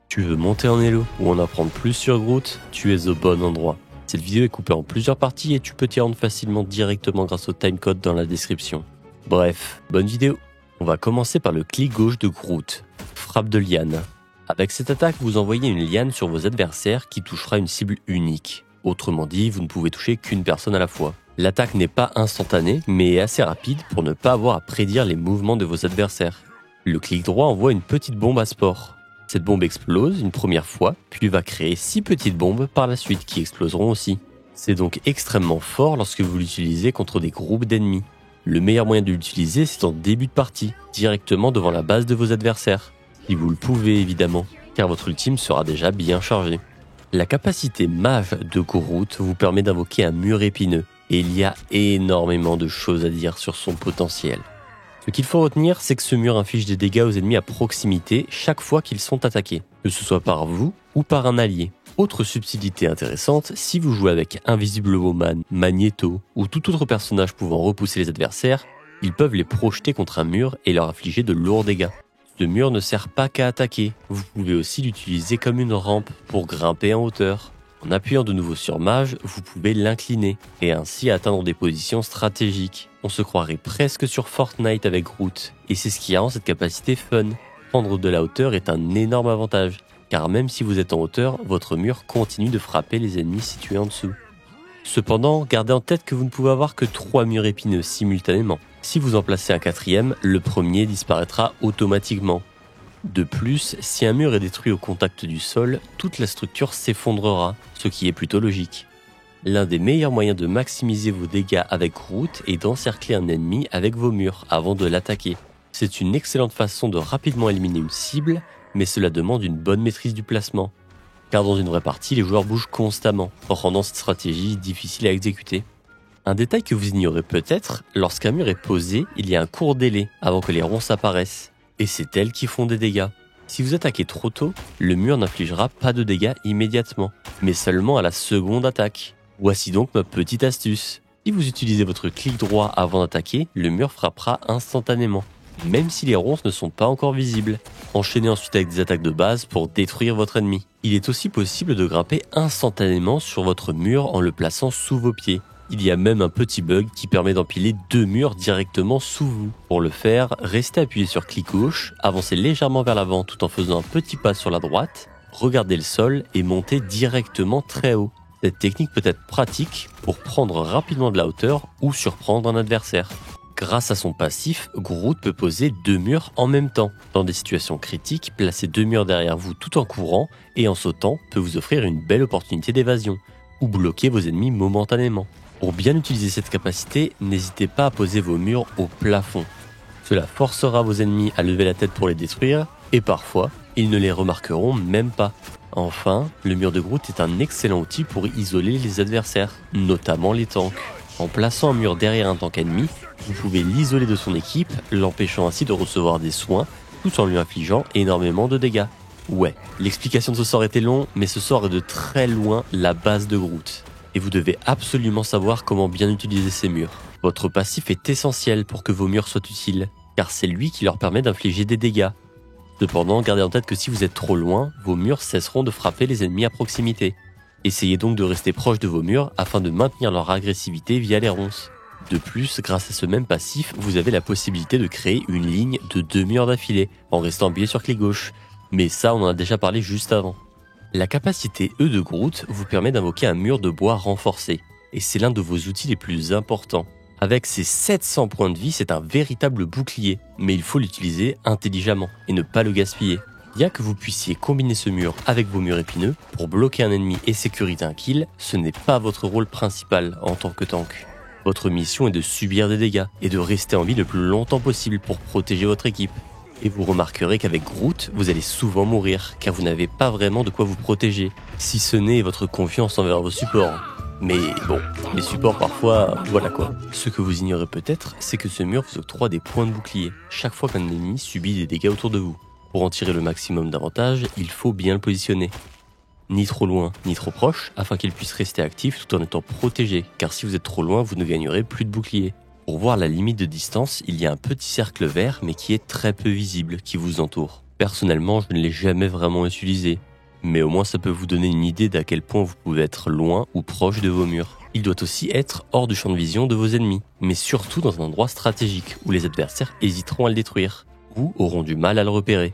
Tu veux monter en elo ou en apprendre plus sur Groot? Tu es au bon endroit. Cette vidéo est coupée en plusieurs parties et tu peux t'y rendre facilement directement grâce au timecode dans la description. Bref, bonne vidéo. On va commencer par le clic gauche de Groot, frappe de liane. Avec cette attaque, vous envoyez une liane sur vos adversaires qui touchera une cible unique. Autrement dit, vous ne pouvez toucher qu'une personne à la fois. L'attaque n'est pas instantanée, mais est assez rapide pour ne pas avoir à prédire les mouvements de vos adversaires. Le clic droit envoie une petite bombe à sport. Cette bombe explose une première fois, puis va créer 6 petites bombes par la suite qui exploseront aussi. C'est donc extrêmement fort lorsque vous l'utilisez contre des groupes d'ennemis. Le meilleur moyen de l'utiliser, c'est en début de partie, directement devant la base de vos adversaires. Si vous le pouvez évidemment, car votre ultime sera déjà bien chargé. La capacité mage de Groot vous permet d'invoquer un mur épineux, et il y a énormément de choses à dire sur son potentiel. Ce qu'il faut retenir, c'est que ce mur inflige des dégâts aux ennemis à proximité chaque fois qu'ils sont attaqués, que ce soit par vous ou par un allié. Autre subtilité intéressante, si vous jouez avec Invisible Woman, Magneto ou tout autre personnage pouvant repousser les adversaires, ils peuvent les projeter contre un mur et leur infliger de lourds dégâts. Ce mur ne sert pas qu'à attaquer, vous pouvez aussi l'utiliser comme une rampe pour grimper en hauteur. En appuyant de nouveau sur Mage, vous pouvez l'incliner et ainsi atteindre des positions stratégiques. On se croirait presque sur Fortnite avec Groot, et c'est ce qui rend cette capacité fun. Prendre de la hauteur est un énorme avantage, car même si vous êtes en hauteur, votre mur continue de frapper les ennemis situés en dessous. Cependant, gardez en tête que vous ne pouvez avoir que 3 murs épineux simultanément. Si vous en placez un 4e, le premier disparaîtra automatiquement. De plus, si un mur est détruit au contact du sol, toute la structure s'effondrera, ce qui est plutôt logique. L'un des meilleurs moyens de maximiser vos dégâts avec Groot est d'encercler un ennemi avec vos murs avant de l'attaquer. C'est une excellente façon de rapidement éliminer une cible, mais cela demande une bonne maîtrise du placement. Car dans une vraie partie, les joueurs bougent constamment, rendant cette stratégie difficile à exécuter. Un détail que vous ignorez peut-être, lorsqu'un mur est posé, il y a un court délai avant que les ronces apparaissent. Et c'est elles qui font des dégâts. Si vous attaquez trop tôt, le mur n'infligera pas de dégâts immédiatement, mais seulement à la seconde attaque. Voici donc ma petite astuce. Si vous utilisez votre clic droit avant d'attaquer, le mur frappera instantanément, même si les ronces ne sont pas encore visibles. Enchaînez ensuite avec des attaques de base pour détruire votre ennemi. Il est aussi possible de grimper instantanément sur votre mur en le plaçant sous vos pieds. Il y a même un petit bug qui permet d'empiler 2 murs directement sous vous. Pour le faire, restez appuyé sur clic gauche, avancez légèrement vers l'avant tout en faisant un petit pas sur la droite, regardez le sol et montez directement très haut. Cette technique peut être pratique pour prendre rapidement de la hauteur ou surprendre un adversaire. Grâce à son passif, Groot peut poser 2 murs en même temps. Dans des situations critiques, placer 2 murs derrière vous tout en courant et en sautant peut vous offrir une belle opportunité d'évasion, ou bloquer vos ennemis momentanément. Pour bien utiliser cette capacité, n'hésitez pas à poser vos murs au plafond. Cela forcera vos ennemis à lever la tête pour les détruire, et parfois, ils ne les remarqueront même pas. Enfin, le mur de Groot est un excellent outil pour isoler les adversaires, notamment les tanks. En plaçant un mur derrière un tank ennemi, vous pouvez l'isoler de son équipe, l'empêchant ainsi de recevoir des soins, tout en lui infligeant énormément de dégâts. Ouais, l'explication de ce sort était long, mais ce sort est de très loin la base de Groot. Et vous devez absolument savoir comment bien utiliser ces murs. Votre passif est essentiel pour que vos murs soient utiles, car c'est lui qui leur permet d'infliger des dégâts. Cependant, gardez en tête que si vous êtes trop loin, vos murs cesseront de frapper les ennemis à proximité. Essayez donc de rester proche de vos murs afin de maintenir leur agressivité via les ronces. De plus, grâce à ce même passif, vous avez la possibilité de créer une ligne de 2 murs d'affilée, en restant appuyé sur clic gauche. Mais ça, on en a déjà parlé juste avant. La capacité E de Groot vous permet d'invoquer un mur de bois renforcé, et c'est l'un de vos outils les plus importants. Avec ses 700 points de vie, c'est un véritable bouclier, mais il faut l'utiliser intelligemment et ne pas le gaspiller. Bien que vous puissiez combiner ce mur avec vos murs épineux, pour bloquer un ennemi et sécuriser un kill, ce n'est pas votre rôle principal en tant que tank. Votre mission est de subir des dégâts et de rester en vie le plus longtemps possible pour protéger votre équipe. Et vous remarquerez qu'avec Groot, vous allez souvent mourir, car vous n'avez pas vraiment de quoi vous protéger, si ce n'est votre confiance envers vos supports. Mais bon, les supports parfois, voilà quoi. Ce que vous ignorez peut-être, c'est que ce mur vous octroie des points de bouclier, chaque fois qu'un ennemi subit des dégâts autour de vous. Pour en tirer le maximum d'avantages, il faut bien le positionner. Ni trop loin, ni trop proche, afin qu'il puisse rester actif tout en étant protégé, car si vous êtes trop loin, vous ne gagnerez plus de bouclier. Pour voir la limite de distance, il y a un petit cercle vert mais qui est très peu visible qui vous entoure. Personnellement, je ne l'ai jamais vraiment utilisé, mais au moins ça peut vous donner une idée d'à quel point vous pouvez être loin ou proche de vos murs. Il doit aussi être hors du champ de vision de vos ennemis, mais surtout dans un endroit stratégique où les adversaires hésiteront à le détruire, ou auront du mal à le repérer.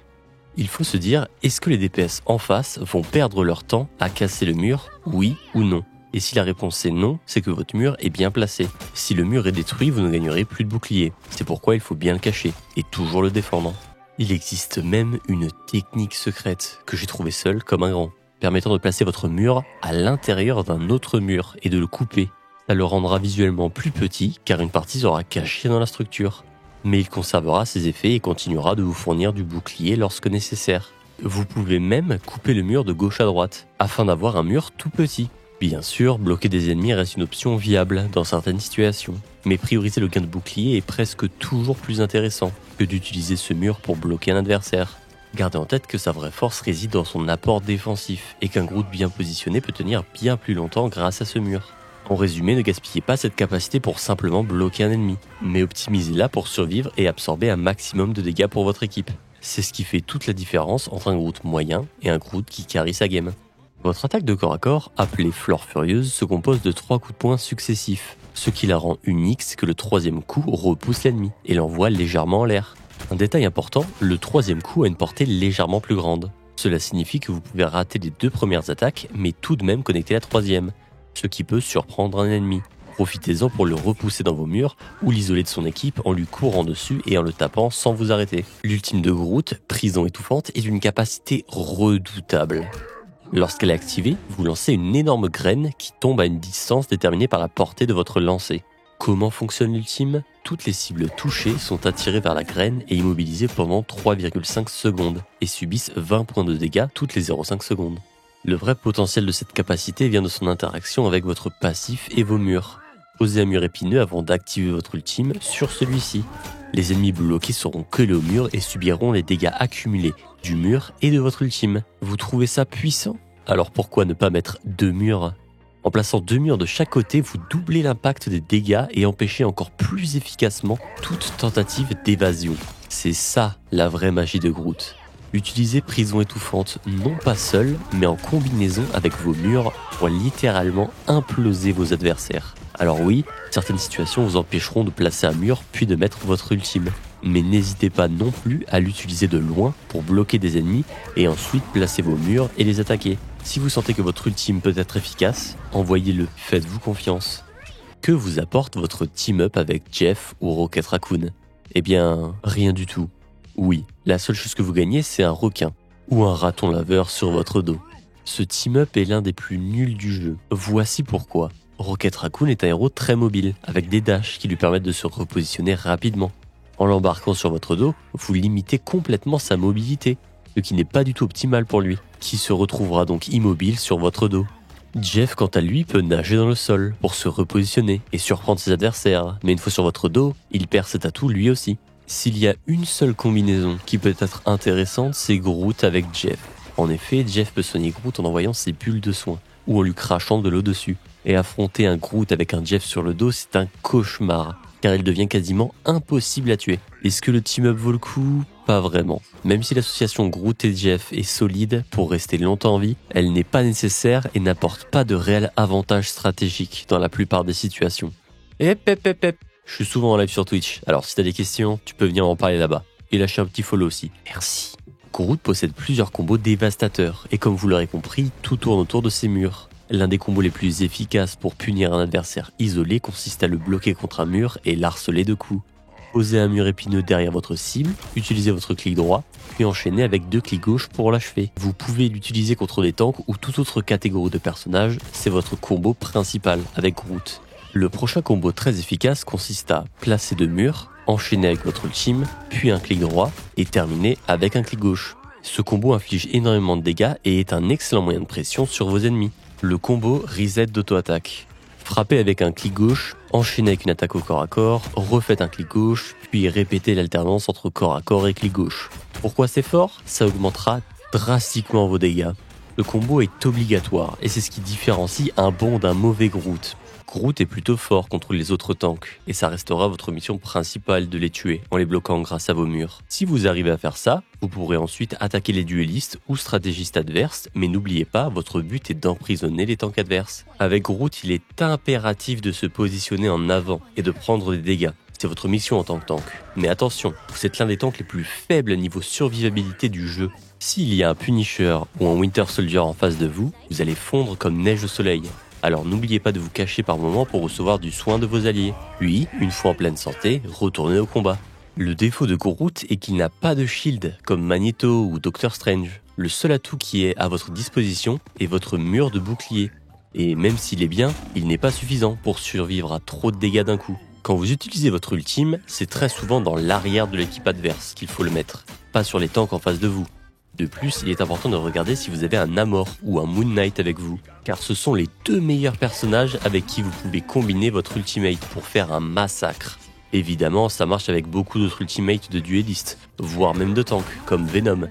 Il faut se dire, est-ce que les DPS en face vont perdre leur temps à casser le mur, oui ou non? Et si la réponse est non, c'est que votre mur est bien placé. Si le mur est détruit, vous ne gagnerez plus de bouclier. C'est pourquoi il faut bien le cacher, et toujours le défendre. Il existe même une technique secrète que j'ai trouvée seule comme un grand, permettant de placer votre mur à l'intérieur d'un autre mur et de le couper. Ça le rendra visuellement plus petit car une partie sera cachée dans la structure. Mais il conservera ses effets et continuera de vous fournir du bouclier lorsque nécessaire. Vous pouvez même couper le mur de gauche à droite, afin d'avoir un mur tout petit. Bien sûr, bloquer des ennemis reste une option viable dans certaines situations, mais prioriser le gain de bouclier est presque toujours plus intéressant que d'utiliser ce mur pour bloquer un adversaire. Gardez en tête que sa vraie force réside dans son apport défensif et qu'un Groot bien positionné peut tenir bien plus longtemps grâce à ce mur. En résumé, ne gaspillez pas cette capacité pour simplement bloquer un ennemi, mais optimisez-la pour survivre et absorber un maximum de dégâts pour votre équipe. C'est ce qui fait toute la différence entre un Groot moyen et un Groot qui carry sa game. Votre attaque de corps à corps, appelée Flore Furieuse, se compose de 3 coups de poing successifs. Ce qui la rend unique, c'est que le troisième coup repousse l'ennemi et l'envoie légèrement en l'air. Un détail important, le troisième coup a une portée légèrement plus grande. Cela signifie que vous pouvez rater les 2 premières attaques, mais tout de même connecter la troisième, ce qui peut surprendre un ennemi. Profitez-en pour le repousser dans vos murs ou l'isoler de son équipe en lui courant dessus et en le tapant sans vous arrêter. L'ultime de Groot, Prison étouffante, est d'une capacité redoutable. Lorsqu'elle est activée, vous lancez une énorme graine qui tombe à une distance déterminée par la portée de votre lancer. Comment fonctionne l'ultime? Toutes les cibles touchées sont attirées vers la graine et immobilisées pendant 3,5 secondes et subissent 20 points de dégâts toutes les 0,5 secondes. Le vrai potentiel de cette capacité vient de son interaction avec votre passif et vos murs. Posez un mur épineux avant d'activer votre ultime sur celui-ci. Les ennemis bloqués seront collés au mur et subiront les dégâts accumulés du mur et de votre ultime. Vous trouvez ça puissant? Alors pourquoi ne pas mettre 2 murs? En plaçant 2 murs de chaque côté, vous doublez l'impact des dégâts et empêchez encore plus efficacement toute tentative d'évasion. C'est ça la vraie magie de Groot. Utilisez Prison étouffante non pas seul, mais en combinaison avec vos murs pour littéralement imploser vos adversaires. Alors oui, certaines situations vous empêcheront de placer un mur puis de mettre votre ultime. Mais n'hésitez pas non plus à l'utiliser de loin pour bloquer des ennemis et ensuite placer vos murs et les attaquer. Si vous sentez que votre ultime peut être efficace, envoyez-le, faites-vous confiance. Que vous apporte votre team-up avec Jeff ou Rocket Raccoon? Eh bien, rien du tout. Oui, la seule chose que vous gagnez, c'est un requin ou un raton laveur sur votre dos. Ce team-up est l'un des plus nuls du jeu. Voici pourquoi. Rocket Raccoon est un héros très mobile, avec des dashs qui lui permettent de se repositionner rapidement. En l'embarquant sur votre dos, vous limitez complètement sa mobilité, ce qui n'est pas du tout optimal pour lui, qui se retrouvera donc immobile sur votre dos. Jeff, quant à lui, peut nager dans le sol pour se repositionner et surprendre ses adversaires, mais une fois sur votre dos, il perd cet atout lui aussi. S'il y a une seule combinaison qui peut être intéressante, c'est Groot avec Jeff. En effet, Jeff peut soigner Groot en envoyant ses bulles de soin, ou en lui crachant de l'eau dessus. Et affronter un Groot avec un Jeff sur le dos, c'est un cauchemar, car il devient quasiment impossible à tuer. Est-ce que le team-up vaut le coup? Pas vraiment. Même si l'association Groot et Jeff est solide pour rester longtemps en vie, elle n'est pas nécessaire et n'apporte pas de réel avantage stratégique dans la plupart des situations. Je suis souvent en live sur Twitch, alors si t'as des questions, tu peux venir en parler là-bas. Et lâcher un petit follow aussi. Merci. Groot possède plusieurs combos dévastateurs, et comme vous l'aurez compris, tout tourne autour de ses murs. L'un des combos les plus efficaces pour punir un adversaire isolé consiste à le bloquer contre un mur et l'harceler de coups. Posez un mur épineux derrière votre cible, utilisez votre clic droit, puis enchaînez avec 2 clics gauche pour l'achever. Vous pouvez l'utiliser contre des tanks ou toute autre catégorie de personnages, c'est votre combo principal avec Groot. Le prochain combo très efficace consiste à placer 2 murs, enchaîner avec votre ultime, puis un clic droit, et terminer avec un clic gauche. Ce combo inflige énormément de dégâts et est un excellent moyen de pression sur vos ennemis. Le combo reset d'auto-attaque. Frappez avec un clic gauche, enchaînez avec une attaque au corps à corps, refaites un clic gauche, puis répétez l'alternance entre corps à corps et clic gauche. Pourquoi c'est fort? Ça augmentera drastiquement vos dégâts. Le combo est obligatoire et c'est ce qui différencie un bon d'un mauvais Groot. Groot est plutôt fort contre les autres tanks, et ça restera votre mission principale de les tuer en les bloquant grâce à vos murs. Si vous arrivez à faire ça, vous pourrez ensuite attaquer les duellistes ou stratégistes adverses, mais n'oubliez pas, votre but est d'emprisonner les tanks adverses. Avec Groot, il est impératif de se positionner en avant et de prendre des dégâts. C'est votre mission en tant que tank. Mais attention, vous êtes l'un des tanks les plus faibles niveau survivabilité du jeu. S'il y a un Punisher ou un Winter Soldier en face de vous, vous allez fondre comme neige au soleil. Alors n'oubliez pas de vous cacher par moment pour recevoir du soin de vos alliés. Puis, une fois en pleine santé, retournez au combat. Le défaut de Groot est qu'il n'a pas de shield comme Magneto ou Doctor Strange. Le seul atout qui est à votre disposition est votre mur de bouclier. Et même s'il est bien, il n'est pas suffisant pour survivre à trop de dégâts d'un coup. Quand vous utilisez votre ultime, c'est très souvent dans l'arrière de l'équipe adverse qu'il faut le mettre, pas sur les tanks en face de vous. De plus, il est important de regarder si vous avez un Namor ou un Moon Knight avec vous, car ce sont les deux meilleurs personnages avec qui vous pouvez combiner votre ultimate pour faire un massacre. Évidemment, ça marche avec beaucoup d'autres ultimates de duellistes, voire même de tanks, comme Venom.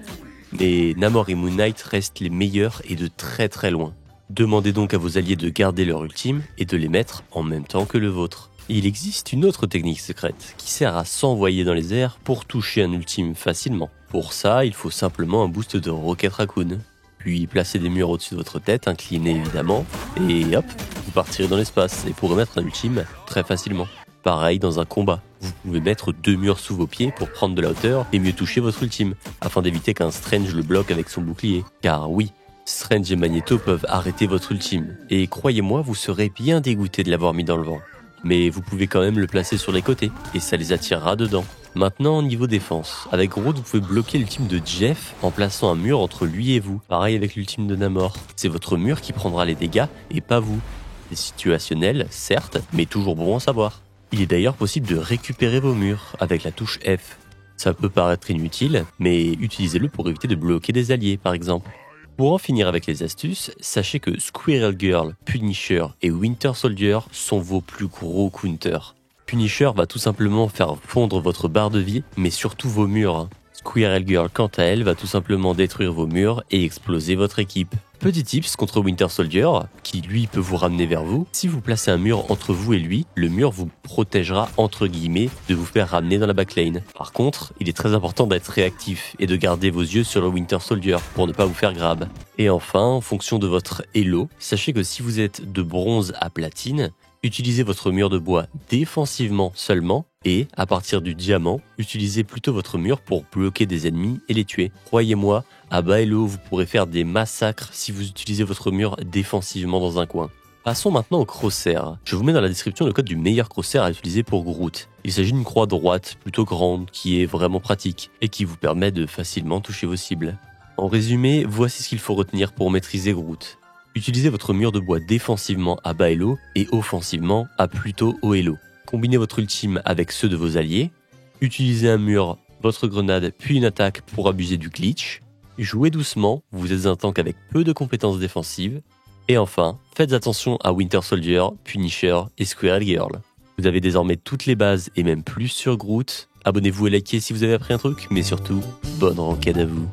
Mais Namor et Moon Knight restent les meilleurs et de très très loin. Demandez donc à vos alliés de garder leur ultime et de les mettre en même temps que le vôtre. Il existe une autre technique secrète qui sert à s'envoyer dans les airs pour toucher un ultime facilement. Pour ça, il faut simplement un boost de Rocket Raccoon. Puis placer des murs au-dessus de votre tête, incliné évidemment, et hop, vous partirez dans l'espace et pourrez mettre un ultime très facilement. Pareil dans un combat, vous pouvez mettre 2 murs sous vos pieds pour prendre de la hauteur et mieux toucher votre ultime, afin d'éviter qu'un Strange le bloque avec son bouclier. Car oui, Strange et Magneto peuvent arrêter votre ultime, et croyez-moi, vous serez bien dégoûté de l'avoir mis dans le vent. Mais vous pouvez quand même le placer sur les côtés, et ça les attirera dedans. Maintenant, niveau défense. Avec Groot, vous pouvez bloquer l'ultime de Jeff en plaçant un mur entre lui et vous. Pareil avec l'ultime de Namor. C'est votre mur qui prendra les dégâts, et pas vous. C'est situationnel, certes, mais toujours bon à savoir. Il est d'ailleurs possible de récupérer vos murs avec la touche F. Ça peut paraître inutile, mais utilisez-le pour éviter de bloquer des alliés, par exemple. Pour en finir avec les astuces, sachez que Squirrel Girl, Punisher et Winter Soldier sont vos plus gros counters. Punisher va tout simplement faire fondre votre barre de vie, mais surtout vos murs. Squirrel Girl, quant à elle, va tout simplement détruire vos murs et exploser votre équipe. Petit tips contre Winter Soldier, qui lui peut vous ramener vers vous. Si vous placez un mur entre vous et lui, le mur vous protégera entre guillemets de vous faire ramener dans la backlane. Par contre, il est très important d'être réactif et de garder vos yeux sur le Winter Soldier pour ne pas vous faire grab. Et enfin, en fonction de votre elo, sachez que si vous êtes de bronze à platine, utilisez votre mur de bois défensivement seulement et, à partir du diamant, utilisez plutôt votre mur pour bloquer des ennemis et les tuer. Croyez-moi, à bas elo, vous pourrez faire des massacres si vous utilisez votre mur défensivement dans un coin. Passons maintenant au crosshair. Je vous mets dans la description le code du meilleur crosshair à utiliser pour Groot. Il s'agit d'une croix droite plutôt grande qui est vraiment pratique et qui vous permet de facilement toucher vos cibles. En résumé, voici ce qu'il faut retenir pour maîtriser Groot. Utilisez votre mur de bois défensivement à bas elo et offensivement à plutôt haut elo. Combinez votre ultime avec ceux de vos alliés. Utilisez un mur, votre grenade puis une attaque pour abuser du glitch. Jouez doucement, vous êtes un tank avec peu de compétences défensives. Et enfin, faites attention à Winter Soldier, Punisher et Squirrel Girl. Vous avez désormais toutes les bases et même plus sur Groot. Abonnez-vous et likez si vous avez appris un truc, mais surtout, bonne ranked à vous.